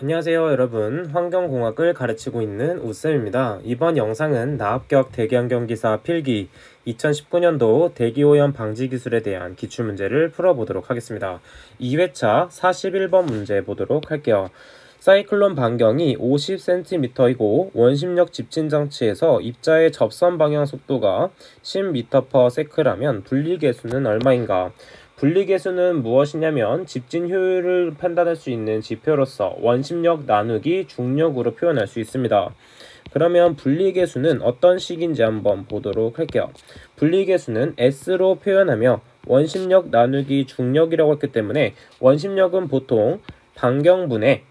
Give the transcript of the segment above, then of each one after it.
안녕하세요 여러분, 환경공학을 가르치고 있는 우쌤입니다. 이번 영상은 나합격 대기환경기사 필기 2019년도 대기오염 방지 기술에 대한 기출문제를 풀어보도록 하겠습니다. 2회차 41번 문제 보도록 할게요. 사이클론 반경이 50cm이고 원심력 집진장치에서 입자의 접선 방향 속도가 10m/s라면 분리계수는 얼마인가? 분리계수는 무엇이냐면 집진 효율을 판단할 수 있는 지표로서 원심력 나누기 중력으로 표현할 수 있습니다. 그러면 분리계수는 어떤 식인지 한번 보도록 할게요. 분리계수는 S로 표현하며 원심력 나누기 중력이라고 했기 때문에 원심력은 보통 반경분의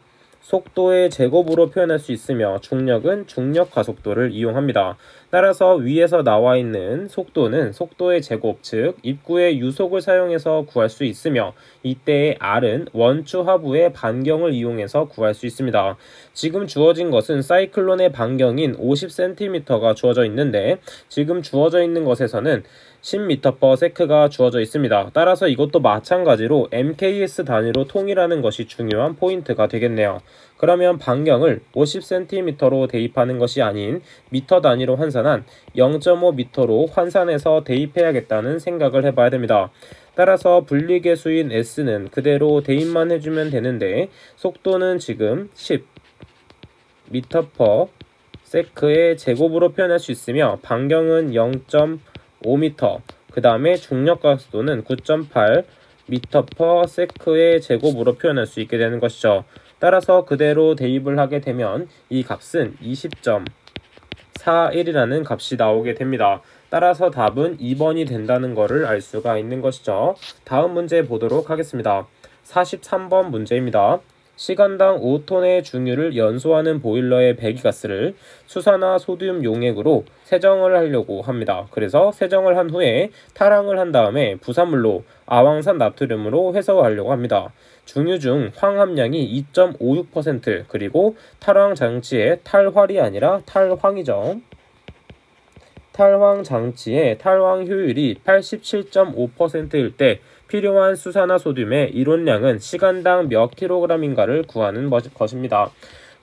속도의 제곱으로 표현할 수 있으며 중력은 중력 가속도를 이용합니다. 따라서 위에서 나와 있는 속도는 속도의 제곱, 즉 입구의 유속을 사용해서 구할 수 있으며 이때의 R은 원추 하부의 반경을 이용해서 구할 수 있습니다. 지금 주어진 것은 사이클론의 반경인 50cm가 주어져 있는데 지금 주어져 있는 것에서는 10m/s가 주어져 있습니다. 따라서 이것도 마찬가지로 MKS 단위로 통일하는 것이 중요한 포인트가 되겠네요. 그러면 반경을 50cm로 대입하는 것이 아닌 미터 단위로 환산한 0.5m로 환산해서 대입해야겠다는 생각을 해봐야 됩니다. 따라서 분리계수인 S는 그대로 대입만 해주면 되는데 속도는 지금 10m/s의 제곱으로 표현할 수 있으며 반경은 0.5m, 그 다음에 중력 가속도는 9.8m/s의 제곱으로 표현할 수 있게 되는 것이죠. 따라서 그대로 대입을 하게 되면 이 값은 20.41이라는 값이 나오게 됩니다. 따라서 답은 2번이 된다는 것을 알 수가 있는 것이죠. 다음 문제 보도록 하겠습니다. 43번 문제입니다. 시간당 5톤의 중유를 연소하는 보일러의 배기가스를 수산화 소듐 용액으로 세정을 하려고 합니다. 그래서 세정을 한 후에 탈황을 한 다음에 부산물로 아황산 나트륨으로 회수하려고 합니다. 중유 중 황 함량이 2.56% 그리고 탈황 장치의 탈활이 아니라 탈황이죠. 탈황 장치의 탈황 효율이 87.5%일 때 필요한 수산화 소듐의 이론량은 시간당 몇 킬로그램인가를 구하는 것입니다.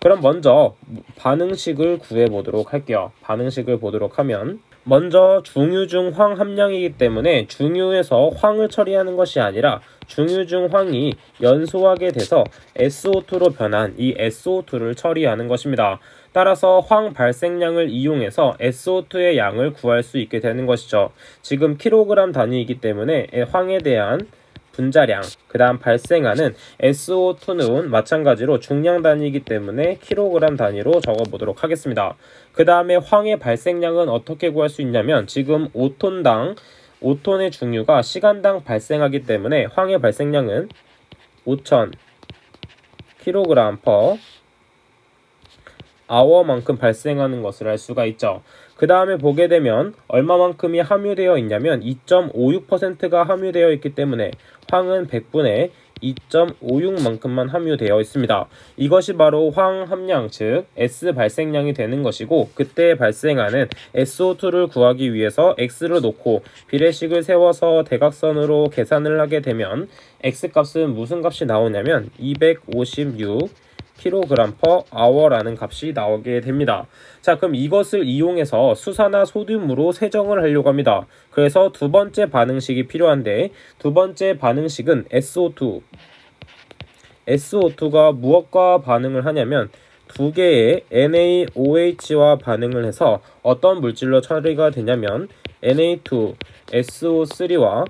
그럼 먼저 반응식을 구해보도록 할게요. 반응식을 보도록 하면 먼저 중유 중 황 함량이기 때문에 중유에서 황을 처리하는 것이 아니라 중유 중 황이 연소하게 돼서 SO2로 변한 이 SO2를 처리하는 것입니다. 따라서 황 발생량을 이용해서 SO2의 양을 구할 수 있게 되는 것이죠. 지금 킬로그램 단위이기 때문에 황에 대한 분자량, 그 다음 발생하는 SO2는 마찬가지로 중량 단위이기 때문에 킬로그램 단위로 적어보도록 하겠습니다. 그 다음에 황의 발생량은 어떻게 구할 수 있냐면 지금 5톤의 중유가 시간당 발생하기 때문에 황의 발생량은 5,000 kg/h만큼 발생하는 것을 알 수가 있죠. 그 다음에 보게 되면 얼마만큼이 함유되어 있냐면 2.56%가 함유되어 있기 때문에 황은 100분의 2.56만큼만 함유되어 있습니다. 이것이 바로 황 함량, 즉 S 발생량이 되는 것이고 그때 발생하는 SO2를 구하기 위해서 X를 놓고 비례식을 세워서 대각선으로 계산을 하게 되면 X값은 무슨 값이 나오냐면 256kg/h라는 값이 나오게 됩니다. 자, 그럼 이것을 이용해서 수산화 소듐으로 세정을 하려고 합니다. 그래서 두 번째 반응식이 필요한데 두 번째 반응식은 SO2가 무엇과 반응을 하냐면 두 개의 NaOH와 반응을 해서 어떤 물질로 처리가 되냐면 Na2SO3와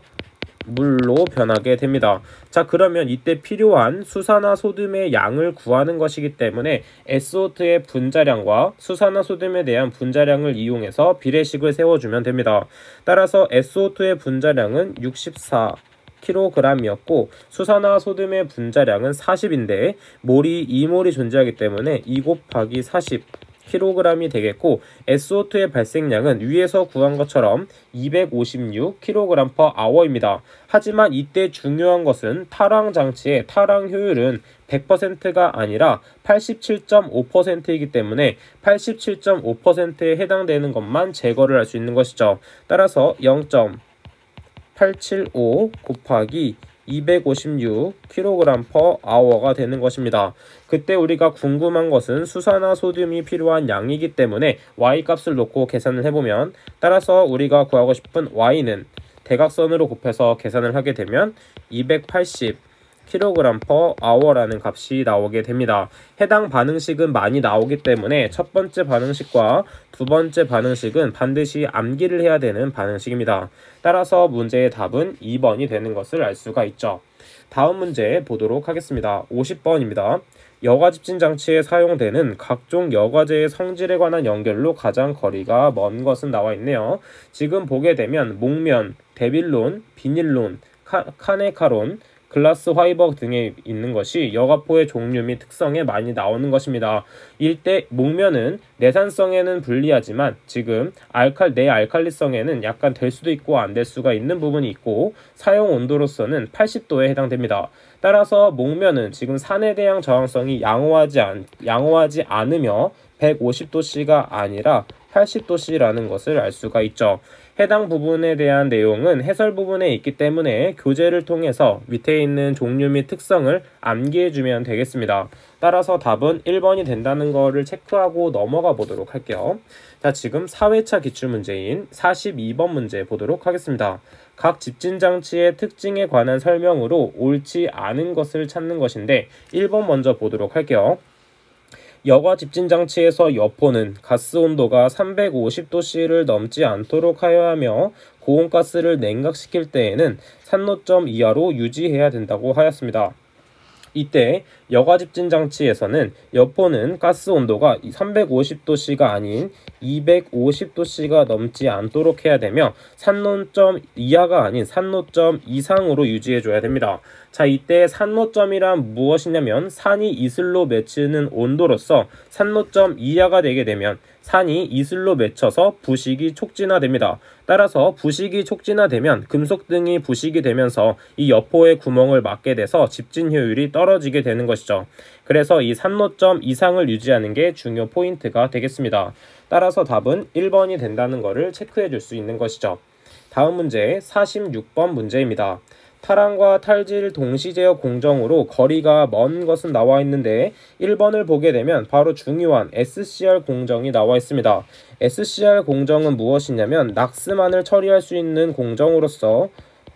물로 변하게 됩니다. 자, 그러면 이때 필요한 수산화 소듐의 양을 구하는 것이기 때문에 SO2의 분자량과 수산화 소듐에 대한 분자량을 이용해서 비례식을 세워주면 됩니다. 따라서 SO2의 분자량은 64kg이었고 수산화 소듐의 분자량은 40인데 몰이 2몰이 존재하기 때문에 2 곱하기 40kg이 되겠고 SO2의 발생량은 위에서 구한 것처럼 256kg/h입니다. 하지만 이때 중요한 것은 탈황 장치의 탈황 효율은 100%가 아니라 87.5%이기 때문에 87.5%에 해당되는 것만 제거를 할 수 있는 것이죠. 따라서 0.875 곱하기 256kg/h가 되는 것입니다. 그때 우리가 궁금한 것은 수산화 소듐이 필요한 양이기 때문에 y값을 놓고 계산을 해보면, 따라서 우리가 구하고 싶은 y는 대각선으로 곱해서 계산을 하게 되면 280kg/h라는 값이 나오게 됩니다. 해당 반응식은 많이 나오기 때문에 첫 번째 반응식과 두 번째 반응식은 반드시 암기를 해야 되는 반응식입니다. 따라서 문제의 답은 2번이 되는 것을 알 수가 있죠. 다음 문제 보도록 하겠습니다. 50번입니다. 여과집진 장치에 사용되는 각종 여과제의 성질에 관한 연결로 가장 거리가 먼 것은 나와 있네요. 지금 보게 되면 목면, 데빌론, 비닐론, 카네카론, 글라스 화이버 등에 있는 것이 여과포의 종류 및 특성에 많이 나오는 것입니다. 일대 목면은 내산성에는 불리하지만 지금 내알칼리성에는 약간 될 수도 있고 안 될 수가 있는 부분이 있고, 사용 온도로서는 80도에 해당됩니다. 따라서 목면은 지금 산에 대한 저항성이 양호하지 않으며 150도씨가 아니라 80도씨라는 것을 알 수가 있죠. 해당 부분에 대한 내용은 해설 부분에 있기 때문에 교재를 통해서 밑에 있는 종류 및 특성을 암기해주면 되겠습니다. 따라서 답은 1번이 된다는 거를 체크하고 넘어가 보도록 할게요. 자, 지금 4회차 기출문제인 42번 문제 보도록 하겠습니다. 각 집진장치의 특징에 관한 설명으로 옳지 않은 것을 찾는 것인데, 1번 먼저 보도록 할게요. 여과 집진장치에서 여포는 가스 온도가 350도씨를 넘지 않도록 하여야 하며 고온가스를 냉각시킬 때에는 산노점 이하로 유지해야 된다고 하였습니다. 이때 여과집진장치에서는 여포는 가스 온도가 350도씨가 아닌 250도씨가 넘지 않도록 해야 되며 산노점 이하가 아닌 산노점 이상으로 유지해줘야 됩니다. 자, 이때 산노점이란 무엇이냐면 산이 이슬로 맺히는 온도로서 산노점 이하가 되게 되면 산이 이슬로 맺혀서 부식이 촉진화됩니다. 따라서 부식이 촉진화되면 금속 등이 부식이 되면서 이 여포의 구멍을 막게 돼서 집진 효율이 떨어지게 되는 것이죠. 그래서 이 산노점 이상을 유지하는 게 중요 포인트가 되겠습니다. 따라서 답은 1번이 된다는 것을 체크해 줄 수 있는 것이죠. 다음 문제 46번 문제입니다. 탈항과 탈질 동시 제어 공정으로 거리가 먼 것은 나와 있는데 1번을 보게 되면 바로 중요한 SCR 공정이 나와 있습니다. SCR 공정은 무엇이냐면 낙스만을 처리할 수 있는 공정으로서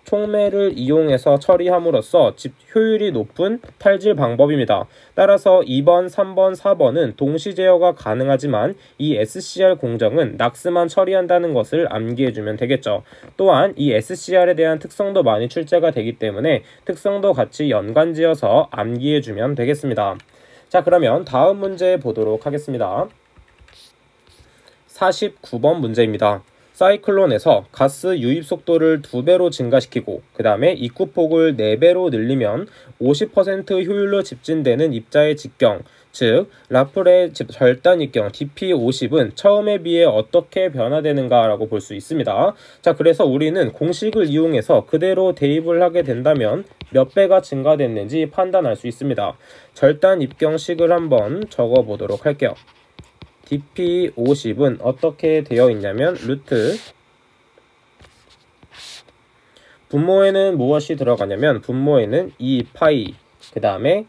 촉매를 이용해서 처리함으로써 효율이 높은 탈질 방법입니다. 따라서 2번, 3번, 4번은 동시 제어가 가능하지만 이 SCR 공정은 낙스만 처리한다는 것을 암기해주면 되겠죠. 또한 이 SCR에 대한 특성도 많이 출제가 되기 때문에 특성도 같이 연관지어서 암기해주면 되겠습니다. 자, 그러면 다음 문제 보도록 하겠습니다. 49번 문제입니다. 사이클론에서 가스 유입 속도를 2배로 증가시키고 그 다음에 입구폭을 4배로 늘리면 50% 효율로 집진되는 입자의 직경, 즉 라플의 절단 입경 dp50은 처음에 비해 어떻게 변화되는가 라고 볼 수 있습니다. 자, 그래서 우리는 공식을 이용해서 그대로 대입을 하게 된다면 몇 배가 증가됐는지 판단할 수 있습니다. 절단 입경식을 한번 적어 보도록 할게요. dp50은 어떻게 되어 있냐면 루트 분모에는 무엇이 들어가냐면 분모에는 2파이 그 다음에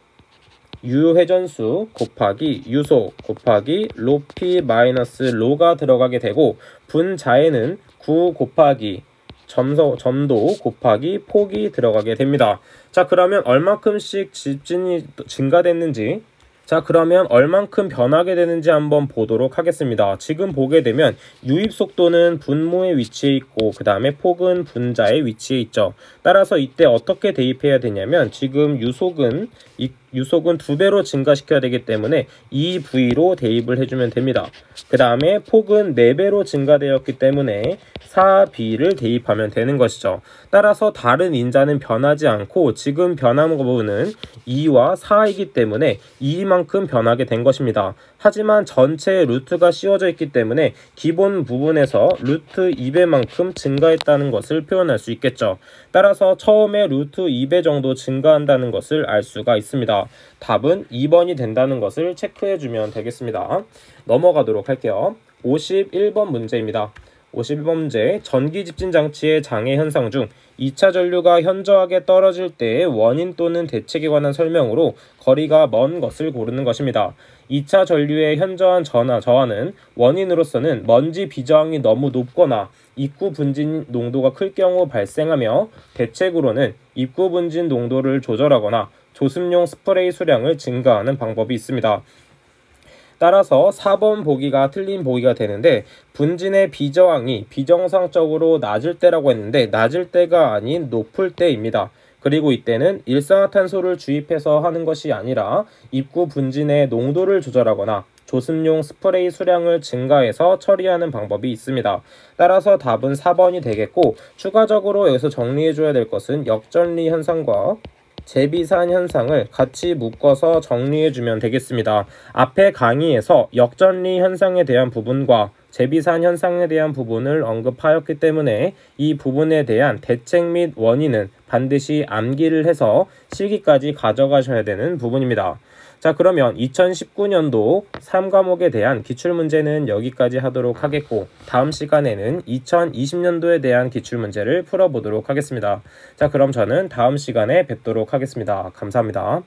유회전수 곱하기 유속 곱하기 로피 마이너스 로가 들어가게 되고, 분자에는 9 곱하기 점도 곱하기 폭이 들어가게 됩니다. 자, 그러면 얼마큼씩 집진이 증가됐는지, 자, 그러면 얼만큼 변하게 되는지 한번 보도록 하겠습니다. 지금 보게 되면 유입 속도는 분모에 위치해 있고 그 다음에 폭은 분자에 위치해 있죠. 따라서 이때 어떻게 대입해야 되냐면 지금 유속은 2배로 증가시켜야 되기 때문에 2V로 대입을 해주면 됩니다. 그 다음에 폭은 4배로 증가되었기 때문에 4B를 대입하면 되는 것이죠. 따라서 다른 인자는 변하지 않고 지금 변한 부분은 2와 4이기 때문에 2만큼 변하게 된 것입니다. 하지만 전체 루트가 씌워져 있기 때문에 기본 부분에서 루트 2배만큼 증가했다는 것을 표현할 수 있겠죠. 따라서 처음에 루트 2배 정도 증가한다는 것을 알 수가 있습니다. 답은 2번이 된다는 것을 체크해 주면 되겠습니다. 넘어가도록 할게요. 51번 문제입니다. 51번째, 전기 집진 장치의 장애 현상 중 2차 전류가 현저하게 떨어질 때의 원인 또는 대책에 관한 설명으로 거리가 먼 것을 고르는 것입니다. 2차 전류의 현저한 저하는 원인으로서는 먼지 비저항이 너무 높거나 입구 분진 농도가 클 경우 발생하며, 대책으로는 입구 분진 농도를 조절하거나 조습용 스프레이 수량을 증가하는 방법이 있습니다. 따라서 4번 보기가 틀린 보기가 되는데, 분진의 비저항이 비정상적으로 낮을 때라고 했는데 낮을 때가 아닌 높을 때입니다. 그리고 이때는 일산화탄소를 주입해서 하는 것이 아니라 입구 분진의 농도를 조절하거나 조습용 스프레이 수량을 증가해서 처리하는 방법이 있습니다. 따라서 답은 4번이 되겠고, 추가적으로 여기서 정리해줘야 될 것은 역전리 현상과 재비산 현상을 같이 묶어서 정리해주면 되겠습니다. 앞에 강의에서 역전리 현상에 대한 부분과 재비산 현상에 대한 부분을 언급하였기 때문에 이 부분에 대한 대책 및 원인은 반드시 암기를 해서 실기까지 가져가셔야 되는 부분입니다. 자, 그러면 2019년도 3과목에 대한 기출문제는 여기까지 하도록 하겠고, 다음 시간에는 2020년도에 대한 기출문제를 풀어보도록 하겠습니다. 자, 그럼 저는 다음 시간에 뵙도록 하겠습니다. 감사합니다.